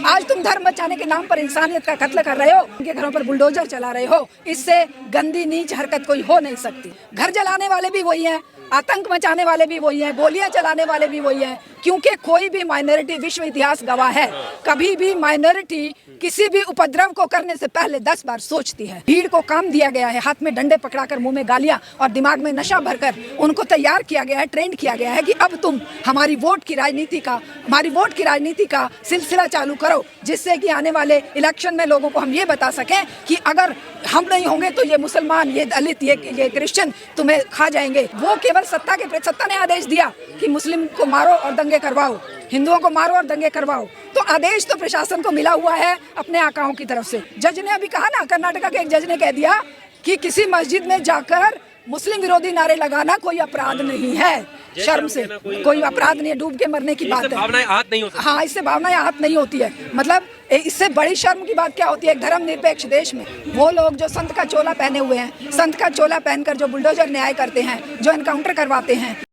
आज तुम धर्म बचाने के नाम पर इंसानियत का कत्ल कर रहे हो, उनके घरों पर बुलडोजर चला रहे हो। इससे गंदी नीच हरकत कोई हो नहीं सकती। घर जलाने वाले भी वही हैं, आतंक मचाने वाले भी वही हैं, गोलियां चलाने वाले भी वही हैं। क्योंकि कोई भी माइनॉरिटी, विश्व इतिहास गवाह है, कभी भी माइनॉरिटी किसी भी उपद्रव को करने से पहले 10 बार सोचती है। भीड़ को काम दिया गया है, हाथ में डंडे पकड़ाकर, मुंह में गालियां और दिमाग में नशा भरकर उनको तैयार किया गया है, ट्रेंड किया गया है कि अब तुम हमारी वोट की राजनीति का सिलसिला चालू करो, जिससे कि आने वाले इलेक्शन में लोगों को हम ये बता सकें कि अगर हम नहीं होंगे तो ये मुसलमान, ये दलित, ये क्रिश्चियन तुम्हें खा जाएंगे। वो केवल सत्ता ने आदेश दिया कि मुस्लिम को मारो और दंगे करवाओ, हिंदुओं को मारो और दंगे करवाओ। तो आदेश तो प्रशासन को मिला हुआ है अपने आकाओं की तरफ से। जज ने अभी कहा ना, कर्नाटका के एक जज ने कह दिया कि किसी मस्जिद में जाकर मुस्लिम विरोधी नारे लगाना कोई अपराध नहीं है, शर्म से कोई अपराध नहीं है, डूब के मरने की बात है। भावनाएं आहत नहीं हो सकती। हाँ, इससे भावनाएं आहत नहीं होती है। मतलब इससे बड़ी शर्म की बात क्या होती है एक धर्मनिरपेक्ष देश में? वो लोग जो संत का चोला पहने हुए हैं, संत का चोला पहनकर जो बुलडोजर न्याय करते हैं, जो एनकाउंटर करवाते हैं,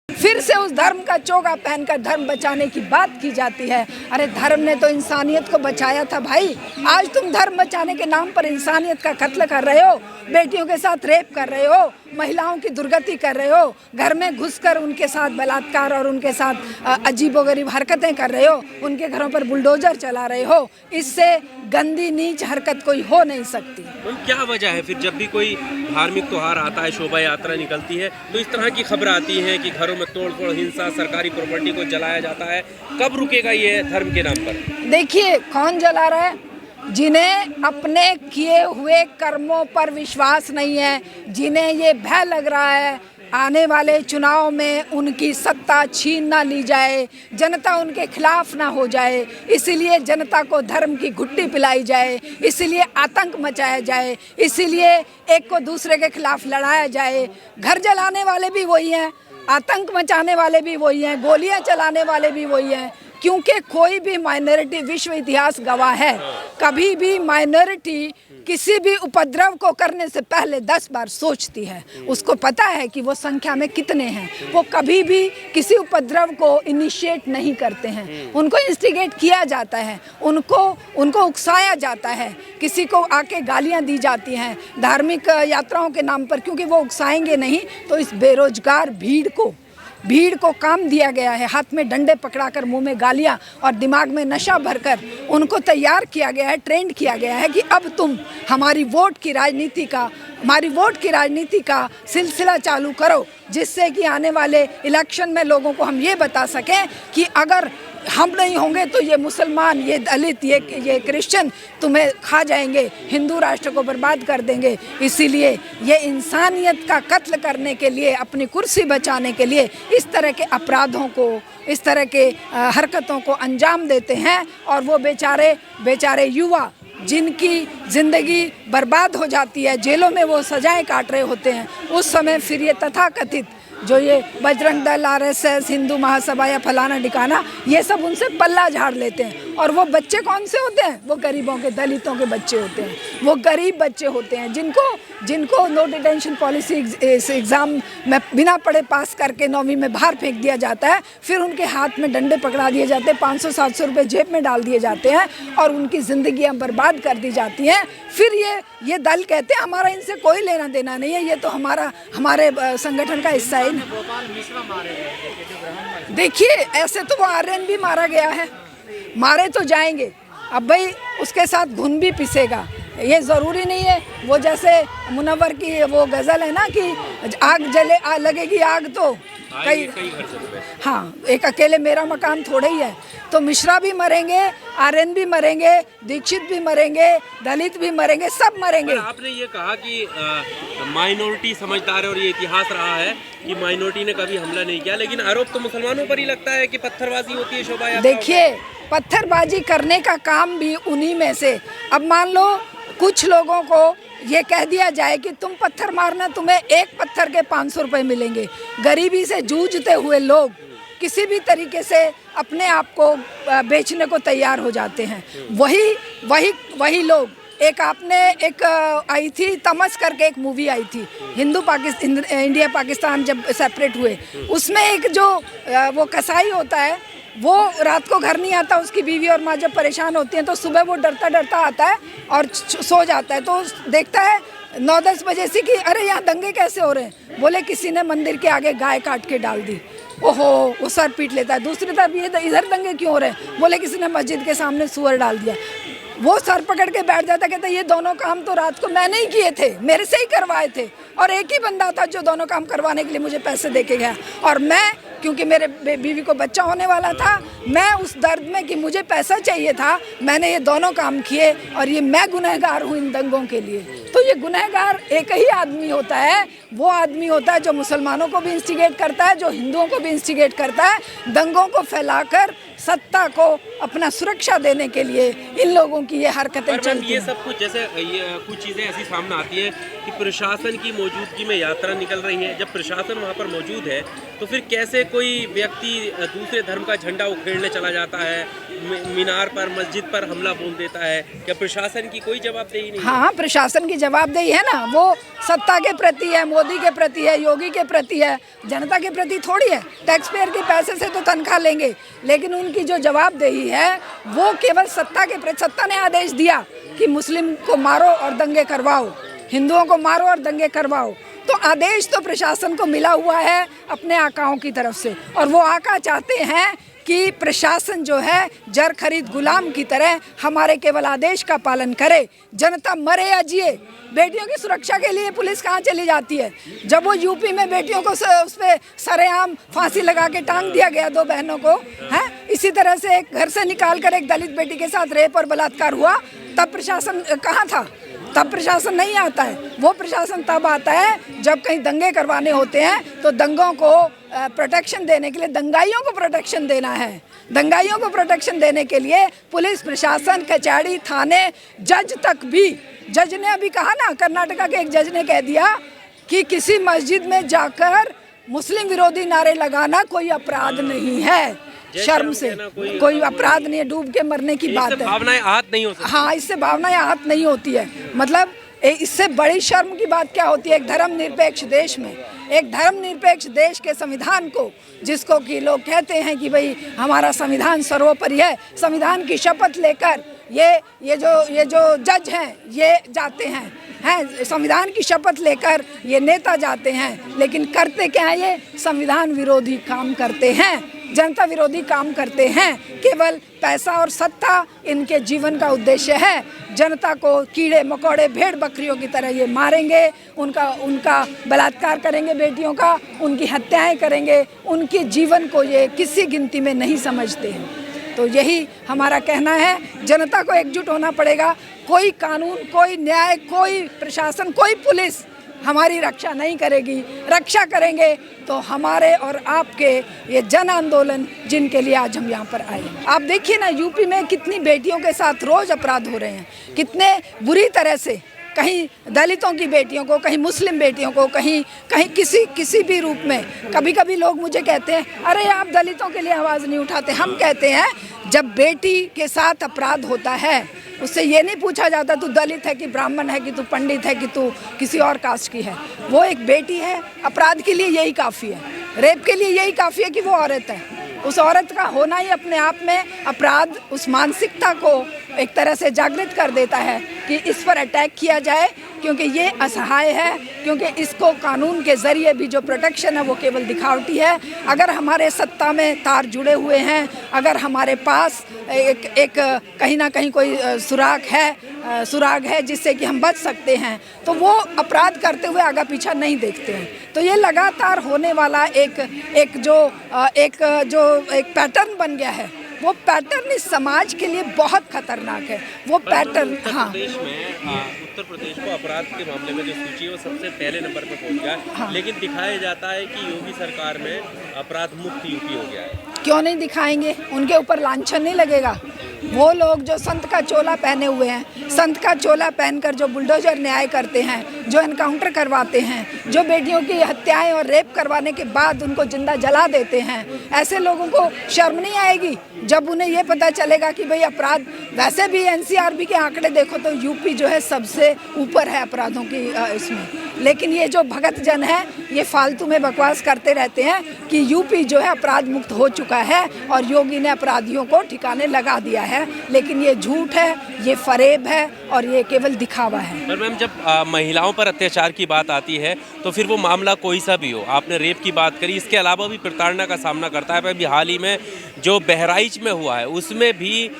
फिर से उस धर्म का चोगा पहनकर धर्म बचाने की बात की जाती है। अरे धर्म ने तो इंसानियत को बचाया था भाई। आज तुम धर्म बचाने के नाम पर इंसानियत का कत्ल कर रहे हो, बेटियों के साथ रेप कर रहे हो, महिलाओं की दुर्गति कर रहे हो, घर में घुसकर उनके साथ बलात्कार और उनके साथ अजीबोगरीब हरकतें कर रहे हो, उनके घरों पर बुलडोजर चला रहे हो। इससे गंदी नीच हरकत कोई हो नहीं सकती। क्या वजह है फिर जब भी कोई धार्मिक त्योहार आता है, शोभा यात्रा निकलती है, तो इस तरह की खबर आती है कि घरों में तोड़फोड़, हिंसा, सरकारी प्रॉपर्टी को जलाया जाता है? कब रुकेगा ये धर्म के नाम पर? देखिए, कौन जला रहा है? जिन्हें अपने किए हुए कर्मों पर विश्वास नहीं है, जिन्हें ये भय लग रहा है आने वाले चुनाव में उनकी सत्ता छीन ना ली जाए, जनता उनके खिलाफ ना हो जाए, इसीलिए जनता को धर्म की घुट्टी पिलाई जाए, इसीलिए आतंक मचाया जाए, इसीलिए एक को दूसरे के खिलाफ लड़ाया जाए। घर जलाने वाले भी वही हैं, आतंक मचाने वाले भी वही हैं, गोलियां चलाने वाले भी वही हैं। क्योंकि कोई भी माइनॉरिटी, विश्व इतिहास गवाह है, कभी भी माइनॉरिटी किसी भी उपद्रव को करने से पहले 10 बार सोचती है। उसको पता है कि वो संख्या में कितने हैं। वो कभी भी किसी उपद्रव को इनिशिएट नहीं करते हैं। उनको इंस्टिगेट किया जाता है, उनको उकसाया जाता है, किसी को आके गालियां दी जाती हैं धार्मिक यात्राओं के नाम पर। क्योंकि वो उकसाएंगे नहीं तो इस बेरोजगार भीड़ को काम दिया गया है, हाथ में डंडे पकड़ाकर, मुंह में गालियां और दिमाग में नशा भरकर उनको तैयार किया गया है, ट्रेंड किया गया है कि अब तुम हमारी वोट की राजनीति का सिलसिला चालू करो, जिससे कि आने वाले इलेक्शन में लोगों को हम ये बता सकें कि अगर हम नहीं होंगे तो ये मुसलमान, ये दलित, ये क्रिश्चियन तुम्हें खा जाएंगे, हिंदू राष्ट्र को बर्बाद कर देंगे। इसीलिए ये इंसानियत का कत्ल करने के लिए, अपनी कुर्सी बचाने के लिए इस तरह के अपराधों को, इस तरह के हरकतों को अंजाम देते हैं। और वो बेचारे युवा जिनकी ज़िंदगी बर्बाद हो जाती है, जेलों में वो सजाएं काट रहे होते हैं, उस समय फिर ये तथाकथित जो ये बजरंग दल, आरएसएस, हिंदू महासभा या फलाना ठिकाना, ये सब उनसे पल्ला झाड़ लेते हैं। और वो बच्चे कौन से होते हैं? वो गरीबों के, दलितों के बच्चे होते हैं। वो गरीब बच्चे होते हैं जिनको नो डिटेंशन पॉलिसी एग्ज़ाम में बिना पढ़े पास करके 9वीं में बाहर फेंक दिया जाता है। फिर उनके हाथ में डंडे पकड़ा दिए जाते हैं, 500-700 रुपये जेब में डाल दिए जाते हैं और उनकी ज़िंदगियाँ बर्बाद कर दी जाती हैं। फिर ये दल कहते हैं हमारा इनसे कोई लेना देना नहीं है, ये तो हमारे संगठन का हिस्सा है। देखिए, ऐसे तो वो आर्यन भी मारा गया है, मारे तो जाएंगे। अब भाई उसके साथ घुन भी पिसेगा, ये ज़रूरी नहीं है। वो जैसे मुनव्वर की वो गज़ल है ना कि आग जले लगेगी आग तो कई हाँ, एक अकेले मेरा मकान थोड़ा ही है। तो मिश्रा भी मरेंगे, आर्यन भी मरेंगे, दीक्षित भी मरेंगे, दलित भी मरेंगे, सब मरेंगे। आपने ये कहा कि माइनॉरिटी समझदार है और ये इतिहास रहा है कि माइनॉरिटी ने कभी हमला नहीं किया, लेकिन आरोप तो मुसलमानों पर ही लगता है कि पत्थरबाजी होती है, शोभा यात्रा। देखिए, पत्थरबाजी करने का काम भी उन्हीं में से। अब मान लो कुछ लोगों को ये कह दिया जाए कि तुम पत्थर मारना, तुम्हें एक पत्थर के 500 रुपये मिलेंगे। गरीबी से जूझते हुए लोग किसी भी तरीके से अपने आप को बेचने को तैयार हो जाते हैं। वही लोग, एक आई थी तमस करके, एक मूवी आई थी, इंडिया पाकिस्तान जब सेपरेट हुए, उसमें एक जो वो कसाई होता है, वो रात को घर नहीं आता, उसकी बीवी और माँ जब परेशान होती हैं तो सुबह वो डरता डरता आता है और सो जाता है। तो देखता है 9-10 बजे से कि अरे यहाँ दंगे कैसे हो रहे हैं, बोले किसी ने मंदिर के आगे गाय काट के डाल दी। ओहो, वो सर पीट लेता है। दूसरी तरफ ये इधर दंगे क्यों हो रहे हैं, बोले किसी ने मस्जिद के सामने सुअर डाल दिया। वो सर पकड़ के बैठ जाता, कहता ये दोनों काम तो रात को मैंने ही किए थे, मेरे से ही करवाए थे, और एक ही बंदा था जो दोनों काम करवाने के लिए मुझे पैसे दे के गया। और मैं, क्योंकि मेरे बीवी को बच्चा होने वाला था, मैं उस दर्द में कि मुझे पैसा चाहिए था, मैंने ये दोनों काम किए, और ये मैं गुनहगार हूँ इन दंगों के लिए। तो ये गुनहगार एक ही आदमी होता है, वो आदमी होता है जो मुसलमानों को भी इंस्टिगेट करता है, जो हिंदुओं को भी इंस्टिगेट करता है, दंगों को फैलाकर सत्ता को अपना सुरक्षा देने के लिए इन लोगों की ये हरकतें चलती हैं। ये सब कुछ, जैसे ये कुछ चीज़ें ऐसी सामने आती हैं कि प्रशासन की मौजूदगी में यात्रा निकल रही है। जब प्रशासन वहाँ पर मौजूद है तो फिर कैसे कोई व्यक्ति दूसरे धर्म का झंडा उखेड़ने चला जाता है, मीनार पर, मस्जिद पर हमला बोल देता है? क्या प्रशासन की कोई जवाबदेही नहीं? हाँ, प्रशासन की जवाबदेही है ना, वो सत्ता के प्रति है, मोदी के प्रति है, योगी के प्रति है, जनता के प्रति थोड़ी है। टैक्स पेयर के पैसे से तो तनख्वाह लेंगे, लेकिन उनकी जो जवाबदेही है वो केवल सत्ता के प्रति। सत्ता ने आदेश दिया कि मुस्लिम को मारो और दंगे करवाओ, हिंदुओं को मारो और दंगे करवाओ, तो आदेश तो प्रशासन को मिला हुआ है अपने आकाओं की तरफ से, और वो आका चाहते हैं कि प्रशासन जो है जर खरीद गुलाम की तरह हमारे केवल आदेश का पालन करे, जनता मरे या जिए। बेटियों की सुरक्षा के लिए पुलिस कहाँ चली जाती है? जब वो यूपी में बेटियों को उस पर सरेआम फांसी लगा के टांग दिया गया 2 बहनों को, हैं, इसी तरह से एक घर से निकाल कर एक दलित बेटी के साथ रेप और बलात्कार हुआ, तब प्रशासन कहाँ था? तब प्रशासन नहीं आता है। वो प्रशासन तब आता है जब कहीं दंगे करवाने होते हैं, तो दंगों को प्रोटेक्शन देने के लिए दंगाइयों को प्रोटेक्शन देना है। दंगाइयों को प्रोटेक्शन देने के लिए पुलिस प्रशासन, कचहरी, थाने, जज तक भी। जज ने अभी कहा ना, कर्नाटका के एक जज ने कह दिया कि किसी मस्जिद में जाकर मुस्लिम विरोधी नारे लगाना कोई अपराध नहीं है, शर्म से कोई अपराध नहीं है, डूब के मरने की बात है। भावनाएं आहत नहीं हो सकती। हाँ, इससे भावनाएं आहत नहीं होती है। मतलब इससे बड़ी शर्म की बात क्या होती है एक धर्मनिरपेक्ष देश में, एक धर्मनिरपेक्ष देश के संविधान को, जिसको कि लोग कहते हैं कि भाई हमारा संविधान सर्वोपरि है, संविधान की शपथ लेकर ये जो जज हैं ये जाते हैं संविधान की शपथ लेकर ये नेता जाते हैं, लेकिन करते क्या है? ये संविधान विरोधी काम करते हैं, जनता विरोधी काम करते हैं। केवल पैसा और सत्ता इनके जीवन का उद्देश्य है। जनता को कीड़े मकोड़े, भेड़ बकरियों की तरह ये मारेंगे, उनका बलात्कार करेंगे, बेटियों का, उनकी हत्याएं करेंगे, उनके जीवन को ये किसी गिनती में नहीं समझते हैं। तो यही हमारा कहना है, जनता को एकजुट होना पड़ेगा। कोई कानून, कोई न्याय, कोई प्रशासन, कोई पुलिस हमारी रक्षा नहीं करेगी। रक्षा करेंगे तो हमारे और आपके ये जन आंदोलन, जिनके लिए आज हम यहाँ पर आए हैं। आप देखिए ना, यूपी में कितनी बेटियों के साथ रोज अपराध हो रहे हैं, कितने बुरी तरह से, कहीं दलितों की बेटियों को, कहीं मुस्लिम बेटियों को, कहीं किसी भी रूप में। कभी कभी लोग मुझे कहते हैं अरे आप दलितों के लिए आवाज़ नहीं उठाते। हम कहते हैं जब बेटी के साथ अपराध होता है, उससे ये नहीं पूछा जाता तू दलित है कि ब्राह्मण है कि तू पंडित है कि तू किसी और कास्ट की है। वो एक बेटी है, अपराध के लिए यही काफ़ी है, रेप के लिए यही काफ़ी है कि वो औरत है। उस औरत का होना ही अपने आप में अपराध, उस मानसिकता को एक तरह से जागृत कर देता है कि इस पर अटैक किया जाए, क्योंकि ये असहाय है, क्योंकि इसको कानून के ज़रिए भी जो प्रोटेक्शन है वो केवल दिखावटी है। अगर हमारे सत्ता में तार जुड़े हुए हैं, अगर हमारे पास एक कहीं ना कहीं कोई सुराग है जिससे कि हम बच सकते हैं, तो वो अपराध करते हुए आगे पीछा नहीं देखते हैं। तो ये लगातार होने वाला एक पैटर्न बन गया है। वो पैटर्न इस समाज के लिए बहुत खतरनाक है। वो पैटर्न, हाँ, उत्तर प्रदेश को अपराध के मामले में जो सूची है वो सबसे पहले नंबर पर पहुंच गया है। हाँ। लेकिन दिखाया जाता है कि योगी सरकार में अपराध मुक्त यूपी हो गया है। क्यों नहीं दिखाएंगे? उनके ऊपर लांछन नहीं लगेगा? वो लोग जो संत का चोला पहने हुए हैं, संत का चोला पहनकर जो बुलडोजर न्याय करते हैं, जो एनकाउंटर करवाते हैं, जो बेटियों की हत्याएं और रेप करवाने के बाद उनको जिंदा जला देते हैं, ऐसे लोगों को शर्म नहीं आएगी जब उन्हें ये पता चलेगा कि भाई अपराध, वैसे भी एनसीआरबी के आंकड़े देखो तो यूपी जो है सबसे ऊपर है अपराधों की इसमें, लेकिन ये जो भगत जन है ये फालतू में बकवास करते रहते हैं कि यूपी जो है अपराध मुक्त हो चुका है और योगी ने अपराधियों को ठिकाने लगा दिया है, लेकिन ये झूठ है, ये फरेब है और ये केवल दिखावा है। पर मैम, जब महिलाओं पर अत्याचार की बात आती है तो फिर वो मामला कोई सा भी हो, आपने रेप की बात करी, इसके अलावा भी प्रताड़ना का सामना करता है। अभी हाल ही में जो बहराइच में हुआ है उसमें भी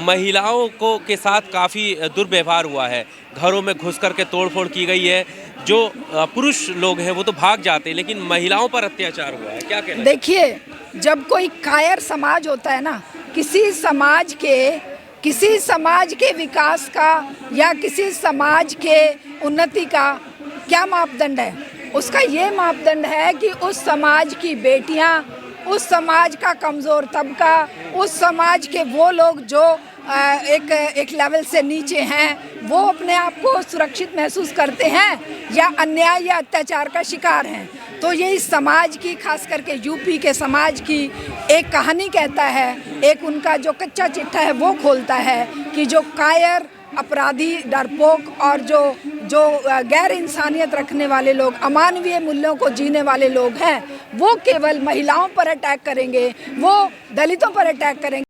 महिलाओं को के साथ काफ़ी दुर्व्यवहार हुआ है, घरों में घुस कर के तोड़फोड़ की गई है। जो पुरुष लोग हैं वो तो भाग जाते हैं, लेकिन महिलाओं पर अत्याचार हुआ है, क्या कहना? देखिए, जब कोई कायर समाज होता है ना, किसी समाज के विकास का या किसी समाज के उन्नति का क्या मापदंड है? उसका ये मापदंड है कि उस समाज की बेटियां, उस समाज का कमज़ोर तबका, उस समाज के वो लोग जो एक लेवल से नीचे हैं, वो अपने आप को सुरक्षित महसूस करते हैं या अन्याय या अत्याचार का शिकार हैं। तो ये इस समाज की, खास करके यूपी के समाज की एक कहानी कहता है, एक उनका जो कच्चा चिट्ठा है वो खोलता है कि जो कायर, अपराधी, डरपोक और जो गैर इंसानियत रखने वाले लोग, अमानवीय मूल्यों को जीने वाले लोग हैं, वो केवल महिलाओं पर अटैक करेंगे, वो दलितों पर अटैक करेंगे।